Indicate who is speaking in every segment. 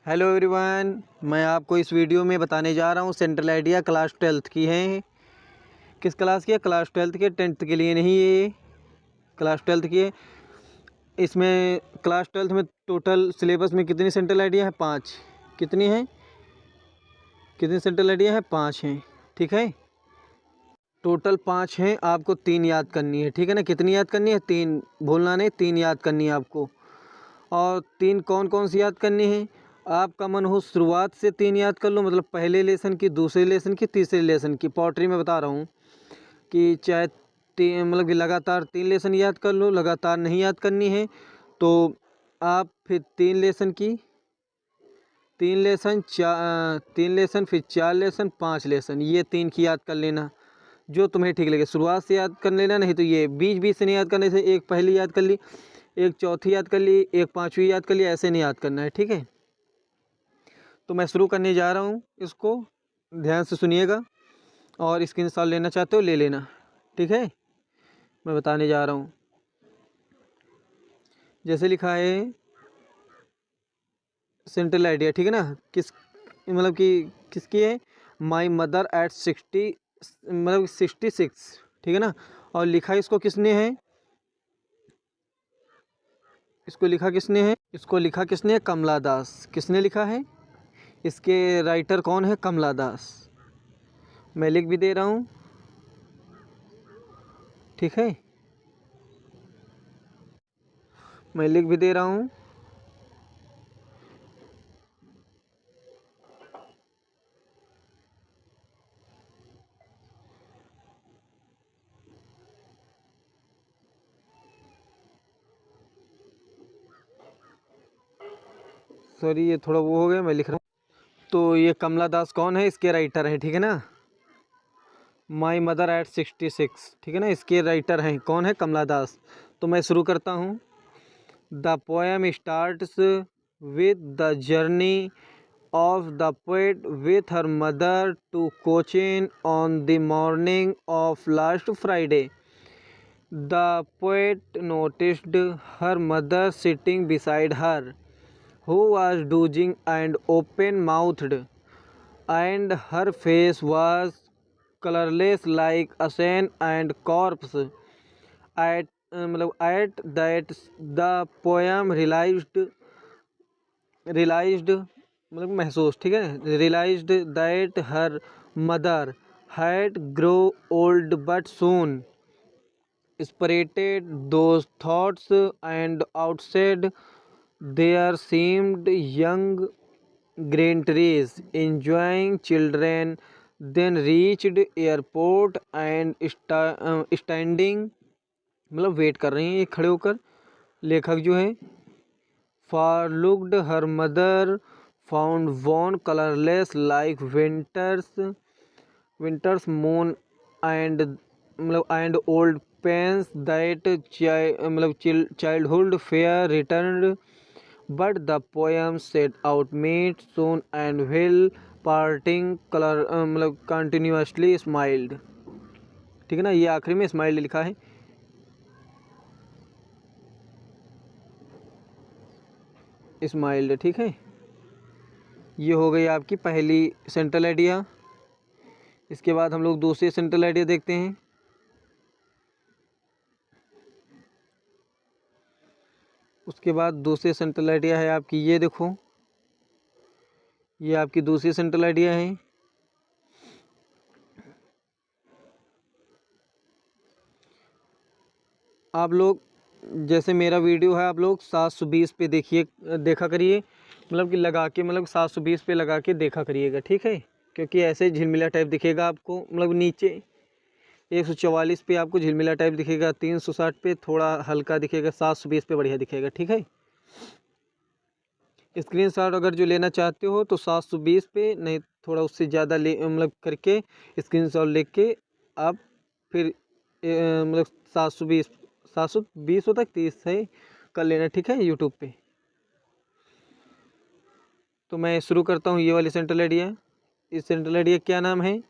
Speaker 1: Hello everyone, मैं आपको इस वीडियो में बताने जा रहा हूँ सेंट्रल आइडिया क्लास 12th की है। किस क्लास की है? क्लास 12th के, 10th के लिए नहीं, ये क्लास 12th की है। इसमें क्लास 12th में टोटल सिलेबस में कितनी सेंट्रल आइडिया है? 5। कितनी है? कितनी सेंट्रल आइडिया है? 5 हैं। ठीक है, टोटल 5 हैं। आपको 3 याद करनी है, ठीक है ना? कितनी याद करनी है? 3, भूलना नहीं, 3 याद करनी है आपको। और 3 कौन कौन सी याद करनी है? आपका मन हो शुरुआत से 3 याद कर लो, मतलब पहले लेसन की, दूसरे लेसन की, तीसरे लेसन की। पोट्री में बता रहा हूँ कि चाहे मतलब कि लगातार 3 लेसन याद कर लो। लगातार नहीं याद करनी है तो आप फिर 3 लेसन की, 3 लेसन, 3 लेसन, फिर 4 लेसन, 5 लेसन, ये 3 की याद कर लेना जो तुम्हें ठीक लगे। शुरुआत से याद कर लेना, नहीं तो ये बीच बीच से नहीं याद करने से। एक पहली याद कर ली, एक चौथी याद कर ली, एक 5वीं याद कर ली, ऐसे नहीं याद करना है, ठीक है? तो मैं शुरू करने जा रहा हूँ, इसको ध्यान से सुनिएगा और स्क्रीनशॉट लेना चाहते हो ले लेना, ठीक है? मैं बताने जा रहा हूँ। जैसे लिखा है सेंट्रल आइडिया, ठीक है ना? किस मतलब कि किसकी है? माई मदर एट 60, मतलब 66, ठीक है ना? और लिखा इसको किसने है? इसको लिखा किसने है? इसको लिखा किसने है? कमला दास। किसने लिखा है? इसके राइटर कौन है? कमला दास। मैं लिख भी दे रहा हूँ, ठीक है? मैं लिख भी दे रहा हूँ। सॉरी, ये थोड़ा वो हो गया, मैं लिख रहा हूँ। तो ये कमला दास कौन है? इसके राइटर हैं, ठीक है ना? माई मदर एट 66, ठीक है ना? इसके राइटर हैं कौन है? कमला दास। तो मैं शुरू करता हूँ। The poem starts with the journey of the poet with her mother to Cochin on the morning of last Friday. The poet noticed her mother sitting beside her, who was dozing and open-mouthed, and her face was colorless like a sand and corpse. At that the poem realized मतलब महसूस, ठीक है? realized that her mother had grown old but soon separated those thoughts, and outside there seemed young green trees enjoying children, then reached airport and standing, मतलब wait कर रही हैं ये खड़े होकर। लेखक जो है, far looked her mother found worn colorless like winter's moon, and मतलब and old pains that childhood fear returned. But the poem set out meet soon and will parting color मतलब continuously smiled, ठीक है ना? ये आखिरी में smile लिखा है। स्माइल्ड, ठीक है? ये हो गई आपकी पहली सेंट्रल आइडिया। इसके बाद हम लोग दूसरी सेंट्रल आइडिया देखते हैं। उसके बाद दूसरी सेंट्रल आइडिया है आपकी, ये देखो, ये आपकी दूसरी सेंट्रल आइडिया है। आप लोग जैसे मेरा वीडियो है, आप लोग 720 पे देखिए, देखा करिए, मतलब कि लगा के, मतलब 720 पे लगा के देखा करिएगा, ठीक है? क्योंकि ऐसे झिलमिला टाइप दिखेगा आपको, मतलब नीचे 144 पे आपको झिलमिला टाइप दिखेगा, 360 पे थोड़ा हल्का दिखेगा, 720 पे बढ़िया दिखेगा, ठीक है? स्क्रीनशॉट अगर जो लेना चाहते हो तो 720 पे, नहीं थोड़ा उससे ज़्यादा ले, मतलब करके स्क्रीनशॉट लेके आप फिर मतलब 720 हो तक 30 है कर लेना, ठीक है? यूट्यूब पे। तो मैं शुरू करता हूँ ये वाली सेंट्रल आइडिया। इस सेंट्रल आइडिया क्या नाम है?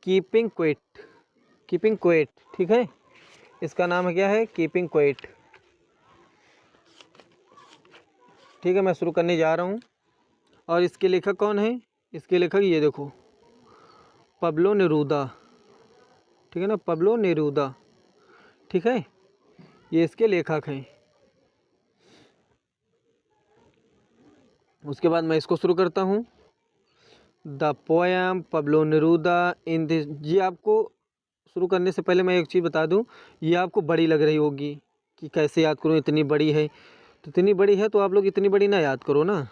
Speaker 1: कीपिंग क्वेट। कीपिंग क्वेट, ठीक है? इसका नाम क्या है? कीपिंग क्वेट। ठीक है, मैं शुरू करने जा रहा हूँ। और इसके लेखक कौन है? इसके लेखक ये देखो, पब्लो नेरूदा। ठीक है ना, पब्लो नेरूदा। ठीक है, ये इसके लेखक हैं। उसके बाद मैं इसको शुरू करता हूँ। The poem Pablo Neruda in this. ये आपको शुरू करने से पहले मैं एक चीज़ बता दूँ, ये आपको बड़ी लग रही होगी कि कैसे याद करूँ, इतनी बड़ी है। तो इतनी बड़ी है तो आप लोग इतनी बड़ी ना याद करो ना।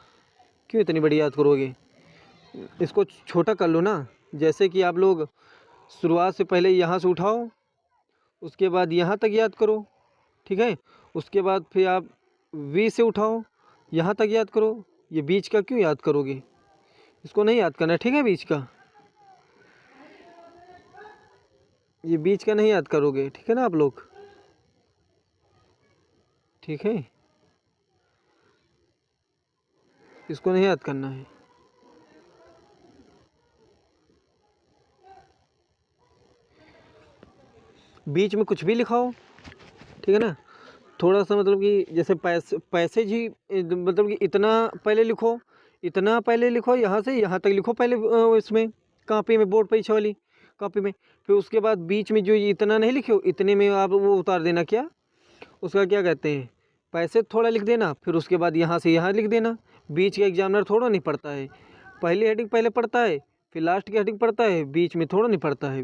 Speaker 1: क्यों इतनी बड़ी याद करोगे? इसको छोटा कर लो ना। जैसे कि आप लोग शुरुआत से पहले यहाँ से उठाओ, उसके बाद यहाँ तक याद करो। ठीक है, उसके बाद फिर आप वी से उठाओ, यहाँ तक याद करो। ये बीच का क्यों याद करोगे? इसको नहीं याद करना, ठीक है? बीच का, ये बीच का नहीं याद करोगे, ठीक है ना आप लोग? ठीक है, इसको नहीं याद करना है। बीच में कुछ भी लिखाओ, ठीक है ना? थोड़ा सा मतलब कि जैसे पैसेज ही, मतलब कि इतना पहले लिखो, इतना पहले लिखो, यहाँ से यहाँ तक लिखो पहले, इसमें कॉपी में, बोर्ड परीक्षा वाली कॉपी में। फिर उसके बाद बीच में जो इतना नहीं लिखो, इतने में आप वो उतार देना, क्या उसका क्या कहते हैं, पैसे थोड़ा लिख देना। फिर उसके बाद यहाँ से यहाँ लिख देना। बीच का एग्जामिनर थोड़ा नहीं पढ़ता है, पहली हेडिंग पहले पढ़ता है, फिर लास्ट की हेडिंग पढ़ता है, बीच में थोड़ा नहीं पढ़ता है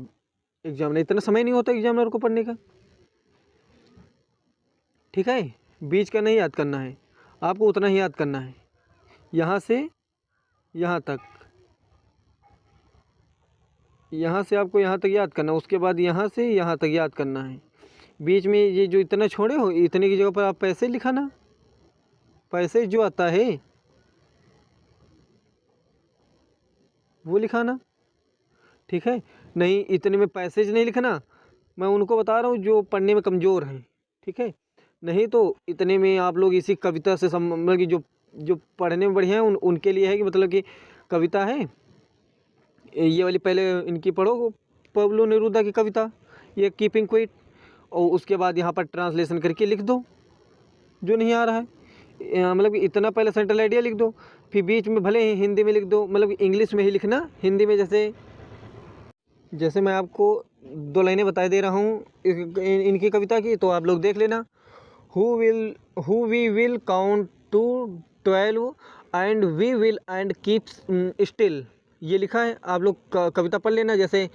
Speaker 1: एग्जामिनर। इतना समय नहीं होता एग्जामिनर को पढ़ने का। ठीक है, बीच का नहीं याद करना है, आपको उतना ही याद करना है, यहाँ से यहाँ तक, यहाँ से आपको यहाँ तक याद करना। उसके बाद यहाँ से यहाँ तक याद करना है। बीच में ये जो इतना छोड़े हो, इतने की जगह पर आप पैसे लिखाना, पैसे जो आता है वो लिखाना। ठीक है, नहीं इतने में पैसेज नहीं लिखना। मैं उनको बता रहा हूँ जो पढ़ने में कमज़ोर हैं। ठीक है, नहीं तो इतने में आप लोग इसी कविता से मतलब कि जो जो पढ़ने में बढ़िया हैं उनके लिए है कि मतलब कि कविता है ये वाली, पहले इनकी पढ़ो, पब्लो नेरूदा की कविता, ये कीपिंग क्विट। और उसके बाद यहाँ पर ट्रांसलेशन करके लिख दो जो नहीं आ रहा है। मतलब कि इतना पहले सेंट्रल आइडिया लिख दो, फिर बीच में भले ही हिंदी में लिख दो, मतलब कि इंग्लिश में ही लिखना, हिंदी में जैसे मैं आपको 2 लाइनें बता दे रहा हूँ इनकी कविता की, तो आप लोग देख लेना। Who we will count to 12 and we will and keep still, ये लिखा है। आप लोग कविता पढ़ लेना। जैसे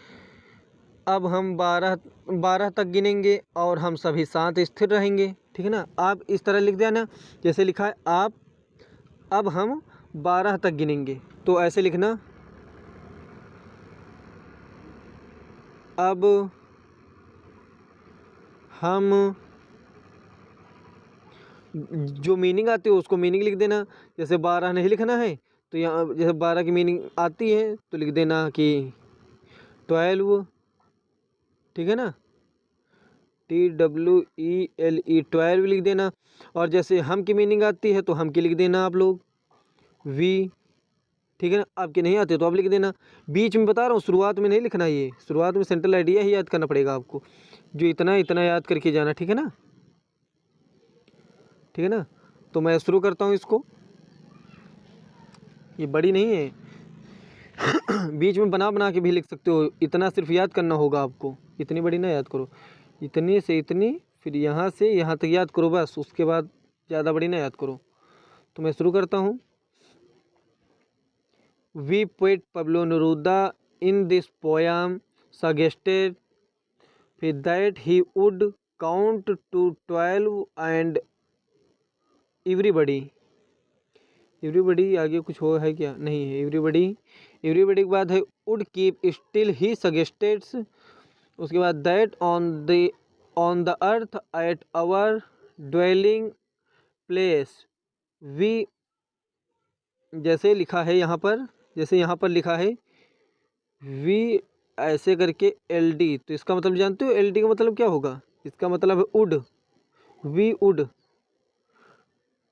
Speaker 1: अब हम 12 तक गिनेंगे और हम सभी शांत स्थिर रहेंगे। ठीक है ना, आप इस तरह लिख देना जैसे लिखा है। अब हम 12 तक गिनेंगे, तो ऐसे लिखना, अब हम, जो मीनिंग आती है उसको मीनिंग लिख देना। जैसे 12 नहीं लिखना है तो यहाँ जैसे 12 की मीनिंग आती है तो लिख देना कि 12। ठीक है ना, TWELE 12 लिख देना। और जैसे हम की मीनिंग आती है तो हम की लिख देना आप लोग वी। ठीक है ना, आपके नहीं आते तो आप लिख देना। बीच में बता रहा हूँ, शुरुआत में नहीं लिखना, ये शुरुआत में सेंट्रल आइडिया ही याद करना पड़ेगा आपको, जो इतना इतना याद करके जाना। ठीक है ना, ठीक है ना। तो मैं शुरू करता हूँ इसको, ये बड़ी नहीं है बीच में बना बना के भी लिख सकते हो, इतना सिर्फ याद करना होगा आपको। इतनी बड़ी ना याद करो, इतनी से इतनी, फिर यहाँ से यहाँ तक याद करो बस, उसके बाद ज़्यादा बड़ी ना याद करो। तो मैं शुरू करता हूँ। We poet Pablo Neruda in this poem suggested फिर that he would count to 12 and everybody आगे कुछ हो है क्या? नहीं है। एवरीबडी के बाद है would keep still he suggested. उसके बाद that on the earth at our dwelling place we, जैसे लिखा है यहाँ पर, जैसे यहाँ पर लिखा है वी ऐसे करके LD, तो इसका मतलब जानते हो LD का मतलब क्या होगा? इसका मतलब है वुड, वी वुड।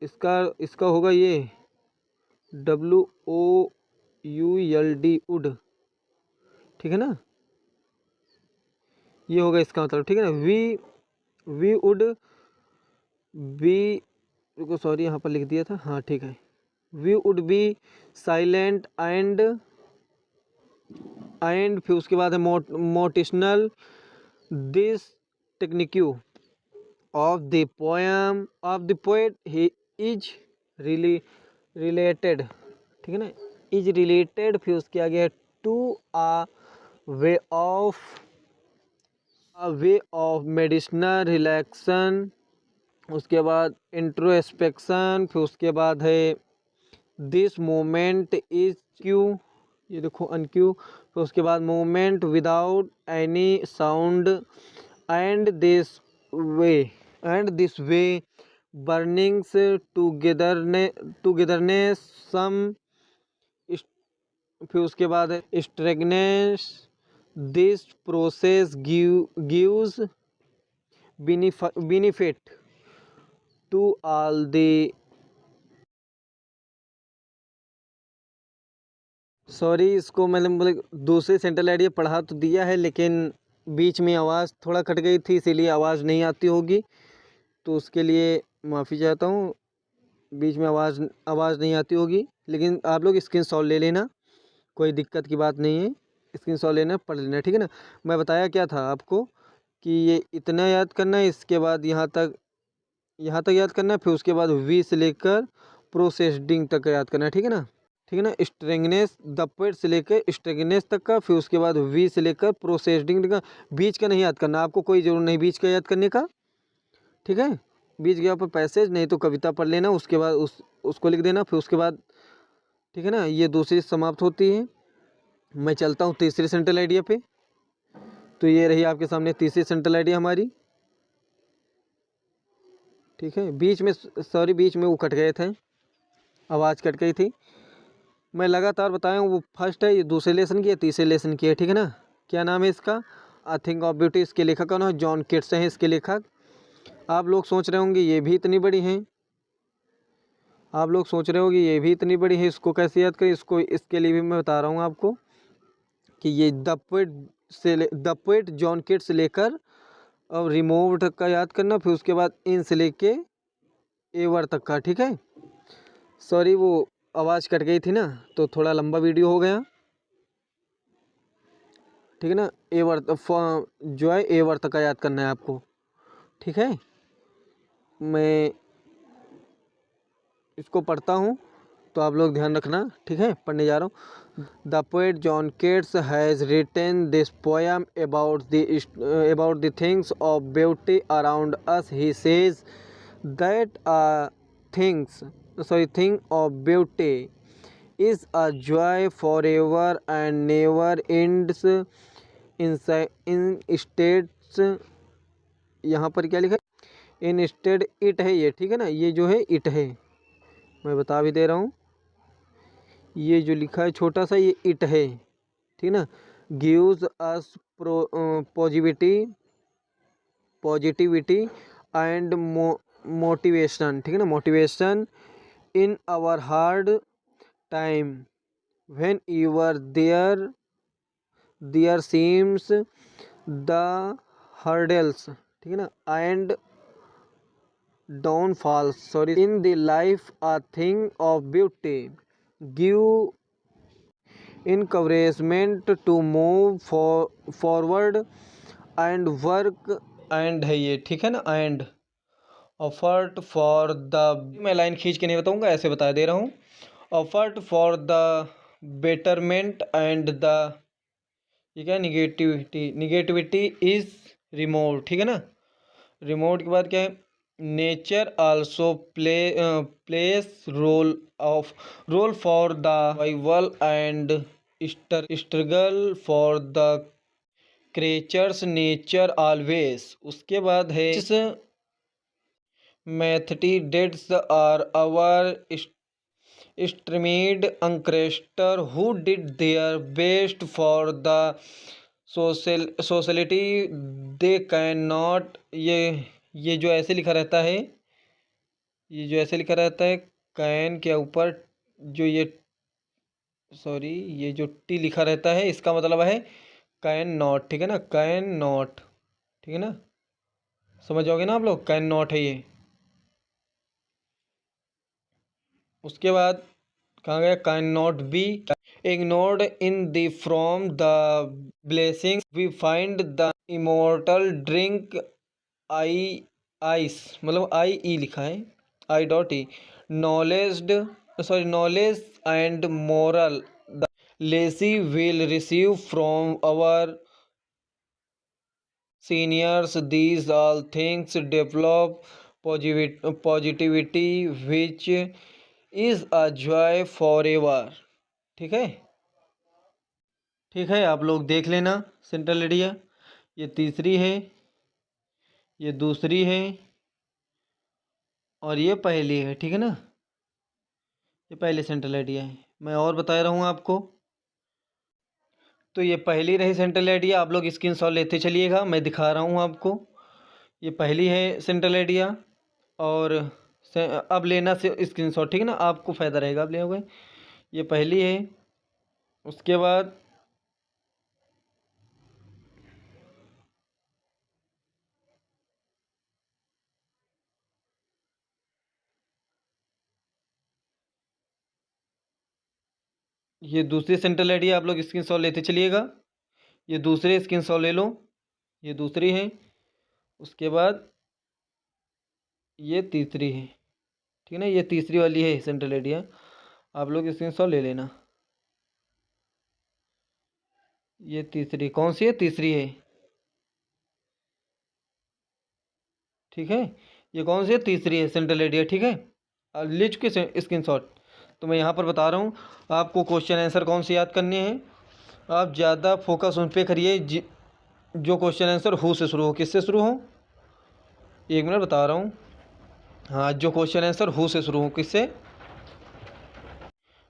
Speaker 1: इसका होगा ये WOULD वुड। ठीक है ना, ये होगा इसका मतलब। ठीक है ना, वी वुड बी रुको सॉरी यहाँ पर लिख दिया था, हाँ ठीक है। We would be silent and फिर उसके बाद है emotional this technique of the poem of the poet he is really related, ठीक है ना, इज रिलेटेड, फिर उसके आगे to a way of medicinal relaxation, उसके बाद इंट्रोस्पेक्शन, फिर उसके बाद है दिस मोमेंट इज क्यू, ये देखो अनक्यू, फिर उसके बाद moment without any sound way and this way burnings togetherness some, फिर उसके बाद है strangeness this process gives benefit to all the, sorry इसको मैंने मतलब दूसरे सेंट्रल आइडिया पढ़ा तो दिया है, लेकिन बीच में आवाज़ थोड़ा कट गई थी, इसीलिए आवाज़ नहीं आती होगी, तो उसके लिए माफ़ी चाहता हूँ। बीच में आवाज़ नहीं आती होगी, लेकिन आप लोग स्क्रीनशॉट ले लेना, कोई दिक्कत की बात नहीं है, स्क्रीनशॉट लेना पढ़ लेना, ठीक है ना। मैं बताया क्या था आपको कि ये इतना याद करना है, इसके बाद यहाँ तक याद करना है, फिर उसके बाद वी से लेकर प्रोसेसिंग तक का याद करना है, ठीक है ना, ठीक है ना। स्ट्रेंगनेस द पेट से लेकर स्ट्रेंगनेस तक का, फिर उसके बाद वी से लेकर प्रोसेसिंग का, बीच का नहीं याद करना आपको, कोई जरूरत नहीं बीच का याद करने का, ठीक है। बीच गया पर पैसेज नहीं तो कविता पढ़ लेना, उसके बाद उसको लिख देना, फिर उसके बाद, ठीक है ना, ये दूसरी समाप्त होती है। मैं चलता हूँ तीसरे सेंट्रल आइडिया पे, तो ये रही आपके सामने तीसरी सेंट्रल आइडिया हमारी, ठीक है। बीच में सॉरी बीच में वो कट गए थे, आवाज़ कट गई थी, मैं लगातार बताया हूँ। वो फर्स्ट है, ये दूसरे लेसन की है, तीसरे लेसन की है, ठीक है ना। क्या नाम है इसका? अ थिंग ऑफ ब्यूटी, इसके लेखक कौन है? जॉन किट्स हैं इसके लेखक। आप लोग सोच रहे होंगे ये भी इतनी बड़ी हैं, आप लोग सोच रहे होंगे ये भी इतनी बड़ी है, इसको कैसे याद करें, इसके लिए भी मैं बता रहा हूँ आपको कि ये द पोएट जॉन किट्स से लेकर और रिमूव तक का याद करना, फिर उसके बाद इन से लेके एवर तक का, ठीक है। सॉरी वो आवाज़ कट गई थी ना, तो थोड़ा लंबा वीडियो हो गया, ठीक है ना। एवर जो है एवर तक का याद करना है आपको, ठीक है। मैं इसको पढ़ता हूँ तो आप लोग ध्यान रखना, ठीक है। पढ़ने जा रहा हूँ। The poet John Keats has written this poem about the things of beauty around us. He says that thing of beauty is a joy forever and never ends in states, यहाँ पर क्या लिखा है? इन स्टेड इट है ये, ठीक है ना, ये जो है इट है, मैं बता भी दे रहा हूँ, ये जो लिखा है छोटा सा ये इट है, ठीक है ना। Gives us positivity and motivation, ठीक है ना, motivation in our hard time when you were there seems the hurdles, ठीक है ना, and downfalls, sorry, in the life a thing of beauty give encouragement to move forward and work, and है ये, ठीक है ना, and effort for the, मैं line खींच के नहीं बताऊंगा, ऐसे बता दे रहा हूँ। effort for the betterment and the, ये क्या, निगेटिविटी इज रिमूव, ठीक है ना। रिमूव के बाद क्या है? Nature also plays role for the survival and struggle for the creatures nature always. उसके बाद है mathematics are our streamed encourager who did their best for the society they cannot, ये जो ऐसे लिखा रहता है, ये जो ऐसे लिखा रहता है कैन के ऊपर जो ये, सॉरी ये जो टी लिखा रहता है इसका मतलब है कैन नॉट, ठीक है ना, कैन नॉट, ठीक है ना, समझ जाओगे ना आप लोग, कैन नॉट है ये। उसके बाद कहाँ गया, can not be ignored in the from the blessings we find the immortal drink I ice, मतलब आई ई लिखा है, I dot E, knowledge, sorry knowledge and moral the lacy will receive from our seniors these all things develop positivity which is a joy forever. ठीक है, ठीक है, आप लोग देख लेना सेंट्रल एरिया। ये तीसरी है, ये दूसरी है और ये पहली है। ठीक है ना, ये पहली सेंट्रल एरिया है। मैं और बता रहा हूँ आपको। तो ये पहली रही सेंट्रल एरिया, आप लोग स्क्रीनशॉट लेते चलिएगा, मैं दिखा रहा हूँ आपको। ये पहली है सेंट्रल एरिया और अब लेना से स्क्रीनशॉट, ठीक है ना, आपको फ़ायदा रहेगा अब ले। ये पहली है, उसके बाद ये दूसरी सेंट्रल एरिया, आप लोग स्क्रीनशॉट लेते चलिएगा। ये दूसरे स्क्रीनशॉट ले लो, ये दूसरी है। उसके बाद ये तीसरी है, ठीक है ना, ये तीसरी वाली है सेंट्रल एरिया, आप लोग स्क्रीनशॉट ले लेना। ये तीसरी कौन सी है, तीसरी है। ठीक है, ये कौन सी है, तीसरी है सेंट्रल एरिया। ठीक है, ले चुके स्क्रीनशॉट। तो मैं यहाँ पर बता रहा हूँ आपको क्वेश्चन आंसर कौन से याद करने हैं। आप ज़्यादा फोकस उन पे करिए जो क्वेश्चन आंसर हु से शुरू हो। किससे शुरू हो, एक मिनट बता रहा हूँ। हाँ, जो क्वेश्चन आंसर हु से शुरू हो, किससे,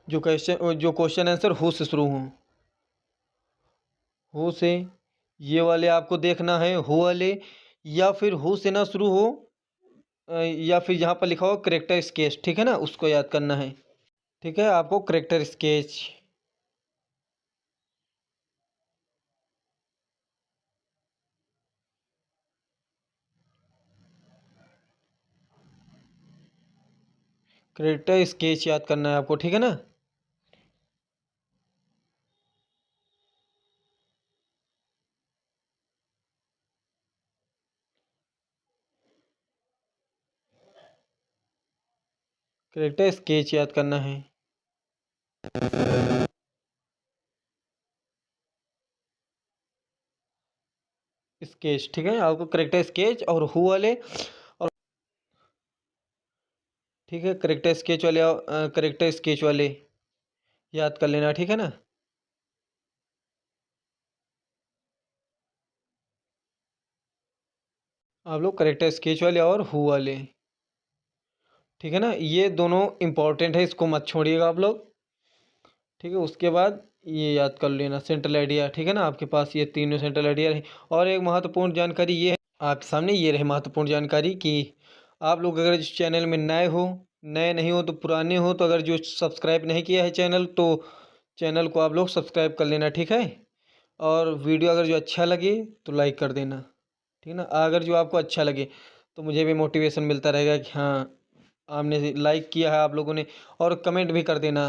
Speaker 1: जो क्वेश्चन आंसर हु से शुरू हो, हु से। ये वाले आपको देखना है, हु वाले, या फिर हु से ना शुरू हो, या फिर जहाँ पर लिखा हो करेक्टर स्केच, ठीक है ना, उसको याद करना है। ठीक है, आपको करेक्टर स्केच, करेक्टर स्केच याद करना है आपको। ठीक है ना, करेक्टर स्केच याद करना है। स्केच, ठीक है, आपको करेक्टर स्केच और हु वाले, और ठीक है, करेक्टर स्केच वाले, करेक्टर स्केच वाले याद कर लेना। ठीक है ना, आप लोग करेक्टर स्केच वाले और हु वाले, ठीक है ना, ये दोनों इंपॉर्टेंट है, इसको मत छोड़िएगा आप लोग। ठीक है, उसके बाद ये याद कर लेना सेंट्रल आइडिया। ठीक है ना, आपके पास ये तीनों सेंट्रल आइडिया रहे। और एक महत्वपूर्ण जानकारी ये है आपके सामने, ये रहे महत्वपूर्ण जानकारी कि आप लोग अगर इस चैनल में नए हो, नए नहीं हो तो पुराने हो, तो अगर जो सब्सक्राइब नहीं किया है चैनल, तो चैनल को आप लोग सब्सक्राइब कर लेना। ठीक है, और वीडियो अगर जो अच्छा लगे तो लाइक कर देना। ठीक है ना, अगर जो आपको अच्छा लगे तो मुझे भी मोटिवेशन मिलता रहेगा कि हाँ, आपने लाइक किया है आप लोगों ने। और कमेंट भी कर देना,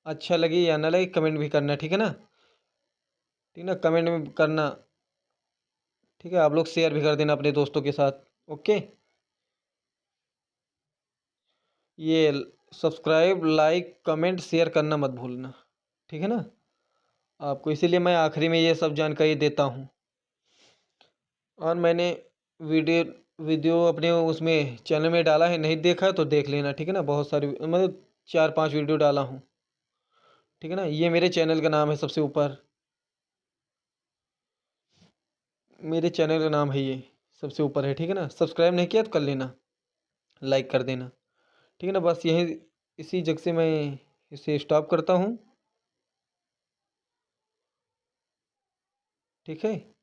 Speaker 1: अच्छा लगे या ना लगे कमेंट भी करना। ठीक है ना, ठीक ना, कमेंट में करना। ठीक है, आप लोग शेयर भी कर देना अपने दोस्तों के साथ। ओके, ये सब्सक्राइब, लाइक, कमेंट, शेयर करना मत भूलना। ठीक है ना, आपको इसीलिए मैं आखिरी में ये सब जानकारी देता हूँ। और मैंने वीडियो वीडियो अपने उसमें चैनल में डाला है, नहीं देखा तो देख लेना। ठीक है ना, बहुत सारी, मतलब 4-5 वीडियो डाला हूँ। ठीक है ना, ये मेरे चैनल का नाम है सबसे ऊपर, मेरे चैनल का नाम है ये, सबसे ऊपर है। ठीक है ना, सब्सक्राइब नहीं किया तो कर लेना, लाइक कर देना। ठीक है ना, बस यही, इसी जगह से मैं इसे स्टॉप करता हूँ। ठीक है।